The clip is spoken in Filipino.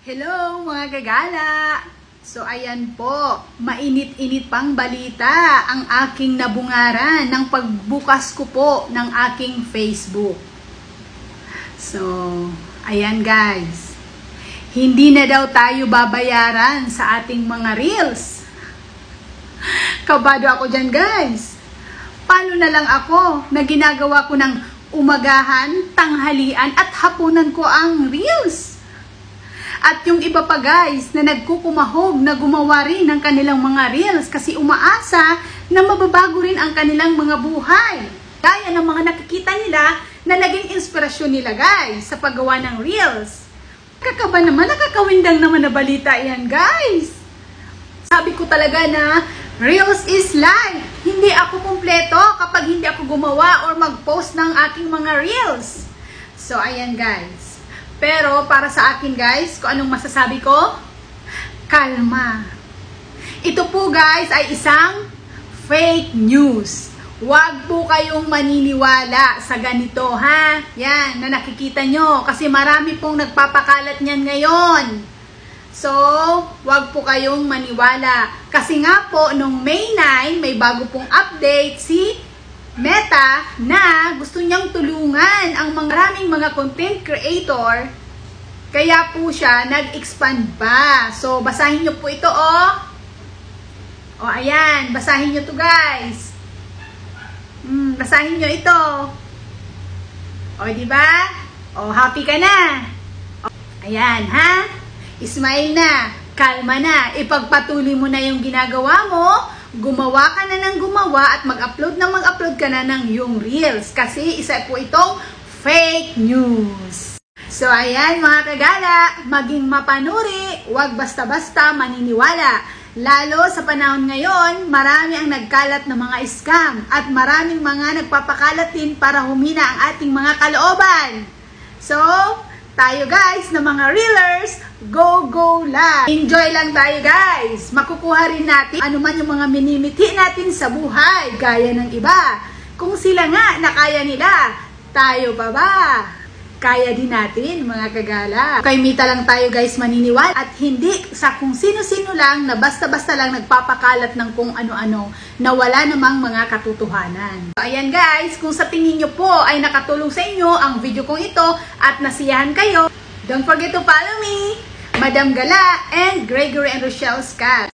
Hello mga gagala! So ayan po, mainit-init pang balita ang aking nabungaran ng pagbukas ko po ng aking Facebook. So, ayan guys, hindi na daw tayo babayaran sa ating mga reels. Kabado ako dyan guys. Paano na lang ako na ginagawa ko ng umagahan, tanghalian at hapunan ko ang reels? At yung iba pa guys na nagkukumahog na gumawa rin ng kanilang mga reels kasi umaasa na mababago rin ang kanilang mga buhay. Gaya ng mga nakikita nila na naging inspirasyon nila guys sa paggawa ng reels. Kakaba naman, nakakawindang naman na balita yan guys. Sabi ko talaga na reels is life. Hindi ako kumpleto kapag hindi ako gumawa or mag-post ng aking mga reels. So ayan guys. Pero para sa akin guys, kung anong masasabi ko? Kalma. Ito po guys ay isang fake news. Huwag po kayong maniniwala sa ganito ha. Yan, na nakikita nyo. Kasi marami pong nagpapakalat niyan ngayon. So, huwag po kayong maniwala. Kasi nga po, nung May 9, may bago pong update si Meta na gusto niyang tulungan ang maraming mga content creator, kaya po siya nag-expand pa. So, basahin niyo po ito, oh. O, ayan, basahin niyo to guys. Basahin niyo ito. O, di ba? O, happy ka na. O, ayan, ha? Smile na, kalma na, ipagpatuloy mo na yung ginagawa mo. Gumawa ka na ng gumawa at mag-upload ka na ng yung reels kasi isa po itong fake news. So ayan mga kagala, maging mapanuri, huwag basta-basta maniniwala. Lalo sa panahon ngayon, marami ang nagkalat ng mga scam at maraming mga nagpapakalat din para humina ang ating mga kalooban. So, tayo guys na mga reelers, go lang! Enjoy lang tayo guys! Makukuha rin natin ano man yung mga minimithi natin sa buhay, gaya ng iba. Kung sila nga na kaya nila, tayo pa ba? Kaya din natin mga kagala. Kay Mita lang tayo guys maniniwala at hindi sa kung sino-sino lang na basta-basta lang nagpapakalat ng kung ano-ano na wala namang mga katotohanan. So, ayan guys, kung sa tingin nyo po ay nakatulong sa inyo ang video kong ito at nasiyahan kayo, don't forget to follow me, Madam Gala and Gregory and Rochelle's Cat.